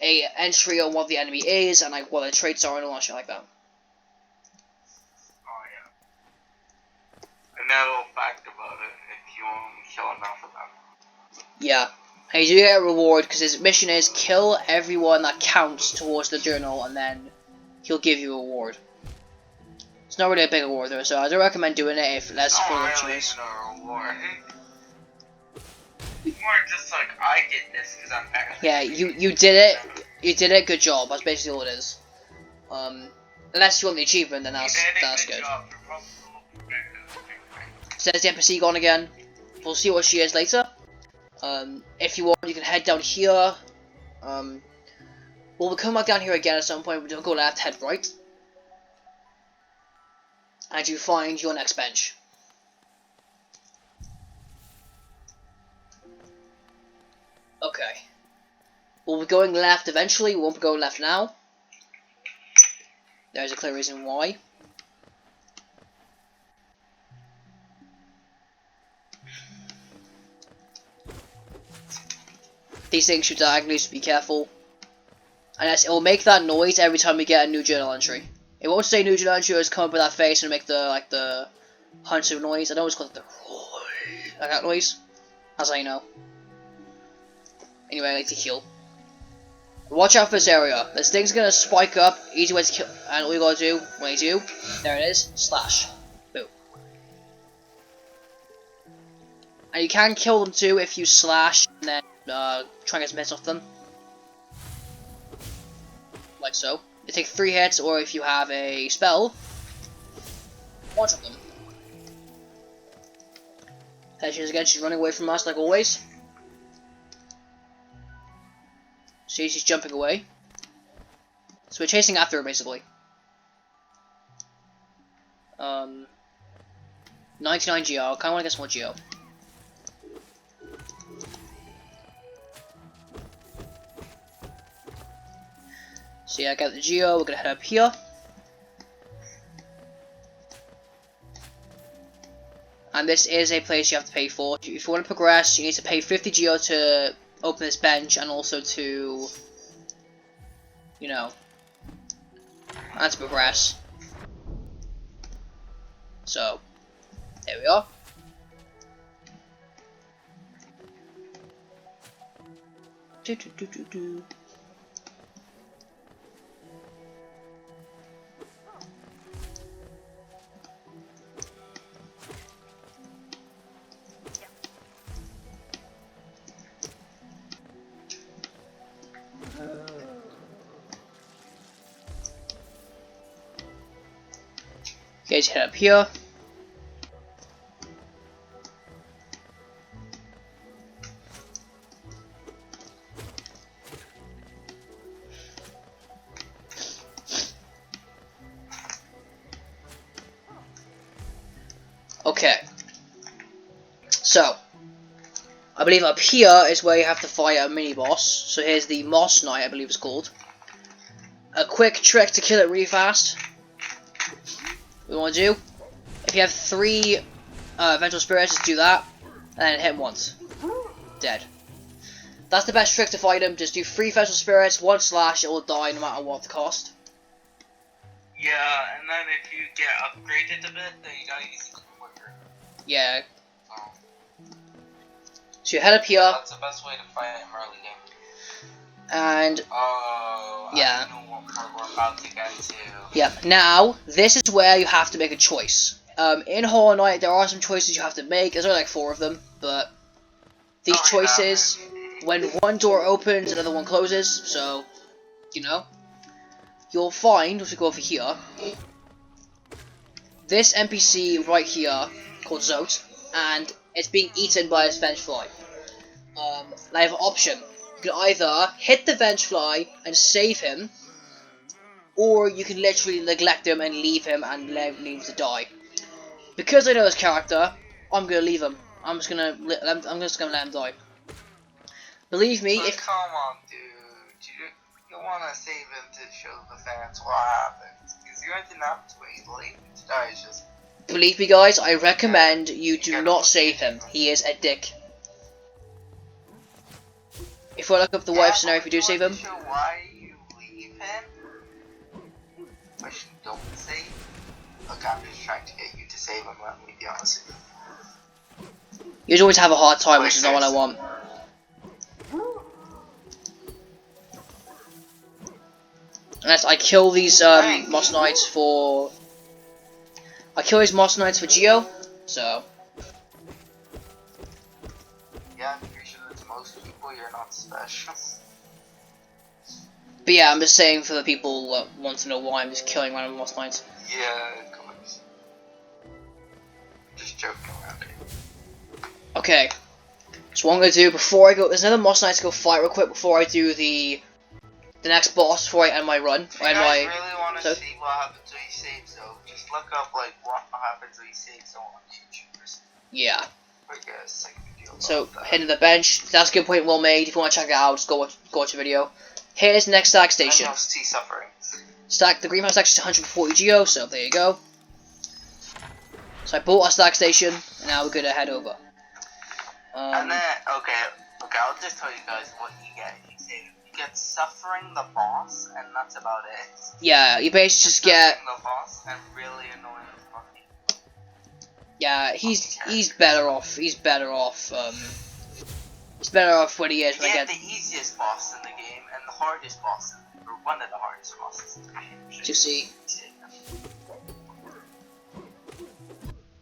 [SPEAKER 1] a entry on what the enemy is and like what their traits are and all that shit like that.
[SPEAKER 3] Oh yeah. And that'll fact about it if you kill enough of them.
[SPEAKER 1] Yeah. And you do get a reward because his mission is kill everyone that counts towards the journal and then he'll give you a reward. It's not really a big reward though, so I don't recommend doing it if less full of choice.
[SPEAKER 3] Reward. More just like I did this because I'm better.
[SPEAKER 1] Yeah, you did it. You did it. Good job. That's basically all it is. Unless you want the achievement, then that's good. So there's the NPC gone again. We'll see what she is later. If you want, you can head down here. We'll come back down here again at some point. Don't go left, head right. And you find your next bench. Okay. We'll be going left eventually. We won't be going left now. There's a clear reason why. These things shoot diagonally, so be careful. And yes, it will make that noise every time we get a new journal entry. It won't say new journal entry, it'll just come up with that face and make the hunter noise. I know it's called the like that noise. That's how you know. Anyway, I like to heal. Watch out for this area. This thing's gonna spike up. Easy way to kill. And all you gotta do, when you do, there it is. Slash. Boom. And you can kill them too if you slash and then try and get some hits off them. Like so. You take 3 hits, or if you have a spell, one of them. There she is again. She's running away from us like always. See, she's jumping away. So we're chasing after her, basically. 99 Geo. I kinda wanna get some more Geo. So yeah, I got the Geo, we're gonna head up here. And this is a place you have to pay for. If you want to progress, you need to pay 50 Geo to open this bench, and also to, you know, and to progress. So, there we are. Guys, head up here. Okay. So, I believe up here is where you have to fight a mini boss. So here's the Moth Knight, I believe it's called. A quick trick to kill it really fast. We want to do, if you have 3 Vengeful Spirits, just do that, and then hit him once. Dead. That's the best trick to fight him. Just do 3 Vengeful Spirits, 1 slash, it will die no matter what the cost.
[SPEAKER 3] Yeah, and then if you get upgraded a bit, then you gotta use it quicker.
[SPEAKER 1] Yeah. So you head up here.
[SPEAKER 3] That's the best way to fight him early game.
[SPEAKER 1] And yeah.
[SPEAKER 3] I know what part we're about to get to.
[SPEAKER 1] Yeah. Now this is where you have to make a choice. In Hollow Knight, there are some choices you have to make. There's only like 4 of them, but these choices, when one door opens, another one closes. So, you know, you'll find if you go over here, this NPC right here called Zote, and it's being eaten by a Spanish fly. I have an option. You can either hit the Vengefly and save him, or you can literally neglect him and leave him and leave him to die. Because I know his character, I'm gonna leave him. I'm just gonna let him die. Believe me,
[SPEAKER 3] But come on, dude. You wanna save him to show the fans what happens. Because you're going to not wait late to die. It's just.
[SPEAKER 1] Believe me, guys, I recommend you do not save him. He is a dick. If I look up the wife scenario, if you do save him.
[SPEAKER 3] Show why you leave him? Question don't save. Look, I'm just trying to get you to save him. Let me be honest with you.
[SPEAKER 1] You always have a hard time, which is not what I want. Unless I kill these Moss Knights for. I kill these Moss Knights for Geo, so.
[SPEAKER 3] Yeah, I'm pretty sure that's most people. You're not special.
[SPEAKER 1] But yeah, I'm just saying for the people that want to know why I'm just killing random Moss Knights.
[SPEAKER 3] Yeah, of course. Just joking around here.
[SPEAKER 1] Okay. So what I'm gonna do before I go, there's another Moss Knight to go fight real quick before I do the next boss before I end my run.
[SPEAKER 3] If you guys really want to see what happens when you save, so just look up like what happens when you save someone on YouTube.
[SPEAKER 1] Yeah.
[SPEAKER 3] I guess I can deal with
[SPEAKER 1] So
[SPEAKER 3] that.
[SPEAKER 1] head to the bench. That's a good point, well made. If you want to check it out, just go watch the video. Here's the next stack station.
[SPEAKER 3] And see suffering.
[SPEAKER 1] The greenhouse stack is 140 geo, so there you go. So I bought a stack station, and now we're gonna head over.
[SPEAKER 3] And then okay, I'll just tell you guys what you get if you save. You get suffering the boss, and that's about it.
[SPEAKER 1] Yeah, you basically just get.
[SPEAKER 3] Suffering the boss and really annoying fucking.
[SPEAKER 1] Yeah, he's better off. He's better off. He's better off what he is when I get
[SPEAKER 3] the easiest boss in the game and the hardest boss, or one of the hardest bosses in the game.
[SPEAKER 1] to see.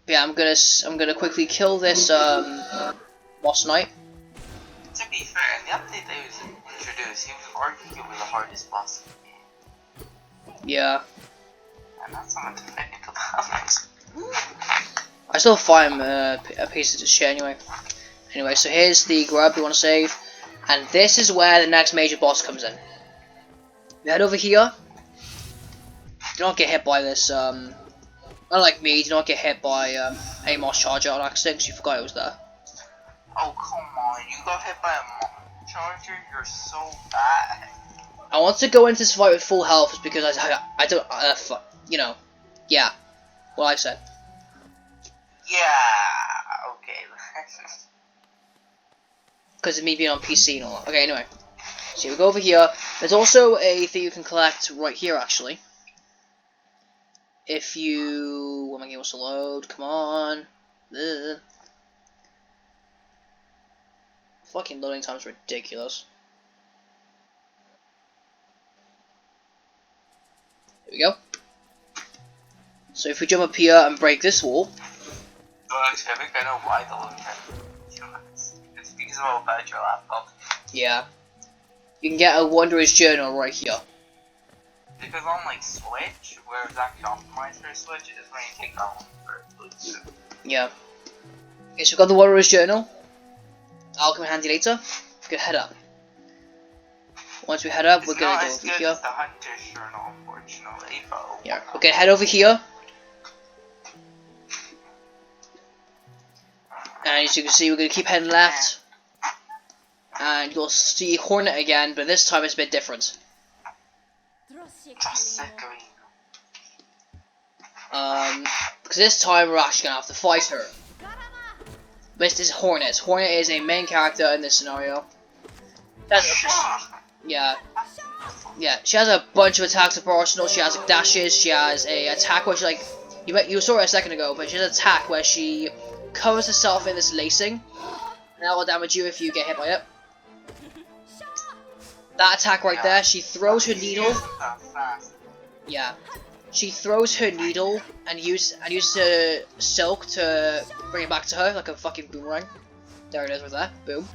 [SPEAKER 1] Yeah, I'm gonna quickly kill this Moss Knight.
[SPEAKER 3] To be fair, in the update they was introduced, he was arguably the hardest boss in the game.
[SPEAKER 1] Yeah.
[SPEAKER 3] And that's something to think about.
[SPEAKER 1] I still find a piece of this shit anyway. Anyway, so here's the grub we want to save, and this is where the next major boss comes in. We head over here. Do not get hit by this. Unlike me, do not get hit by a Moss Charger on accident because you forgot it was there.
[SPEAKER 3] Oh come on, you got hit by a Moth Charger? You're so bad.
[SPEAKER 1] I want to go into this fight with full health just because I don't you know, yeah, what I said.
[SPEAKER 3] Yeah, okay.
[SPEAKER 1] Because of me being on PC and all that. Okay, anyway. So we go over here. There's also a thing you can collect right here, actually. If you... When my game wants to load, come on. Ugh. Fucking loading time is ridiculous. Here we go. So if we jump up here and break this wall...
[SPEAKER 3] Well, actually, I think I know why the loading time is. It's because of how bad your laptop.
[SPEAKER 1] Yeah. You can get a Wanderer's Journal right here.
[SPEAKER 3] Because on like Switch, where it's actually optimized for Switch, it doesn't really take that long for it to.
[SPEAKER 1] Yeah. Okay, so we've got the Wanderer's Journal. I'll come in handy later. We're gonna head up. Once we head up, we're gonna go over here.
[SPEAKER 3] It's the Hunter's Journal, unfortunately, but.
[SPEAKER 1] Yeah, we're gonna head over here. And as you can see, we're gonna keep heading left. And you'll see Hornet again, but this time it's a bit different. Because this time we're actually gonna have to fight her. This is Hornet. Hornet is a main character in this scenario. Yeah. Yeah, she has a bunch of attacks up her arsenal. She has dashes, she has a attack where she like... You saw her a second ago, but she has an attack where she covers herself in this lacing. And that will damage you if you get hit by it. That attack right there, she throws her needle. Yeah. She throws her needle and uses her silk to bring it back to her like a fucking boomerang. There it is right there. Boom.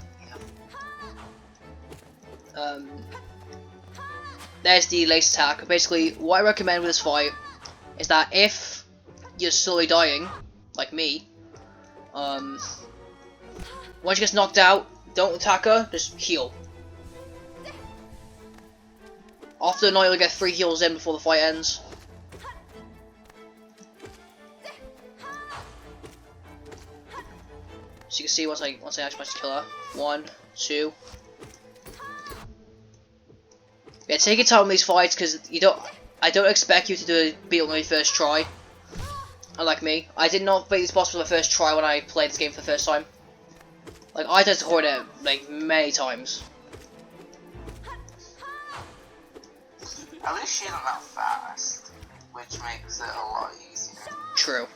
[SPEAKER 1] There's the lace attack. Basically, what I recommend with this fight is that if you're slowly dying, like me, once she gets knocked out, don't attack her, just heal. After the night, you'll get 3 heals in before the fight ends. So you can see once I actually manage to kill her. 1, 2. Yeah, take your time on these fights because I don't expect you to beat it on your first try. Unlike me, I did not beat this boss for the first try when I played this game for the first time. Like I tried to record it like many times.
[SPEAKER 3] At least she's not that fast, which makes it a lot easier.
[SPEAKER 1] True.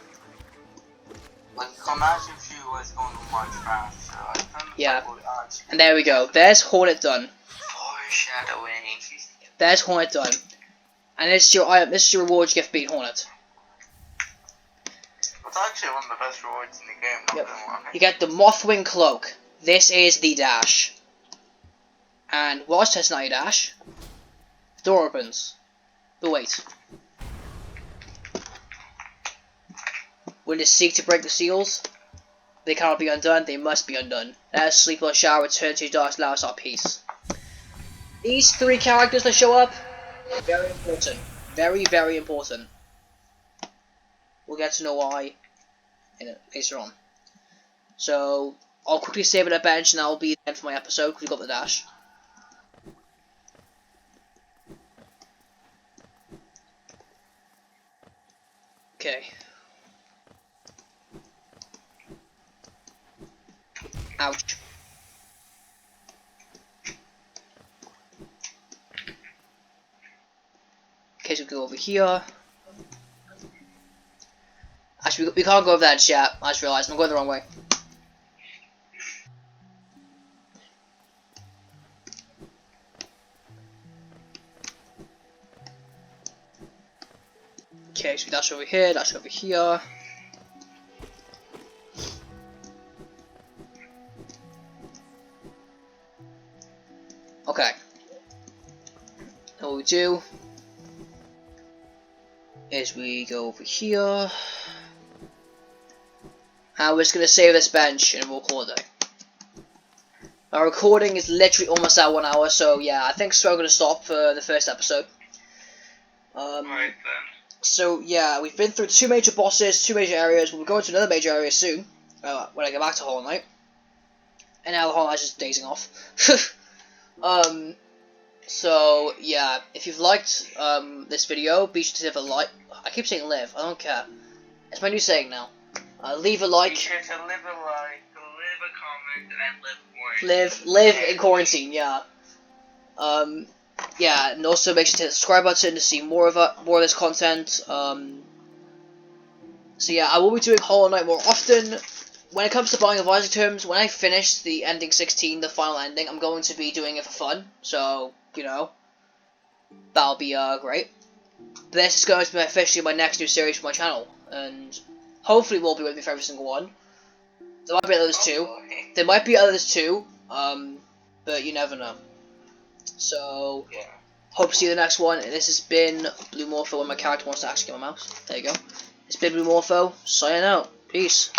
[SPEAKER 3] Like, imagine if she was going much faster.
[SPEAKER 1] Yeah. And there we go. There's Hornet done.
[SPEAKER 3] Foreshadowing.
[SPEAKER 1] There's Hornet done. And this is your item. This is your reward you get for beating Hornet.
[SPEAKER 3] It's actually one of the best rewards in the game. Not gonna lie.
[SPEAKER 1] You get the Mothwing Cloak. This is the dash. And whilst testing out your dash, the door opens. But wait. Will it seek to break the seals? They cannot be undone, they must be undone. Let us sleep or shower, return to your dark, allow us our peace. These 3 characters that show up, very important. Very, very important. We'll get to know why later on. So, I'll quickly save it at bench and that will be the end for my episode because we got the dash. Okay. Ouch. Okay, so we go over here. Actually, we can't go over that chat. I just realized I'm going the wrong way. Okay, so dash over here, dash over here. Okay. Now what we do is we go over here. And we're just going to save this bench and we'll call it a day. Our recording is literally almost at 1 hour, so yeah, I think we're going to stop for the first episode.
[SPEAKER 3] Right then.
[SPEAKER 1] So yeah, we've been through 2 major bosses, 2 major areas. We'll go into another major area soon, when I get back to Hollow Knight. And now Hollow Knight's just dazing off. So yeah, if you've liked this video, be sure to leave a like. I keep saying live, I don't care. It's my new saying now. Leave a like.
[SPEAKER 3] Be sure to leave a like, leave a comment, and live quarantine.
[SPEAKER 1] Live in quarantine, yeah. Yeah, and also make sure to hit the subscribe button to see more of this content. So yeah, I will be doing Hollow Knight more often. When it comes to Binding of Isaac terms, when I finish the ending 16, the final ending, I'm going to be doing it for fun. So, you know, that'll be great. This is going to be officially my next new series for my channel, and hopefully will be with me for every single one. There might be others too. There might be others too, but you never know. So,
[SPEAKER 3] Yeah.
[SPEAKER 1] hope to see you in the next one. And this has been Blue Morpho when my character wants to actually get my mouse. There you go. It's been Blue Morpho, signing out. Peace.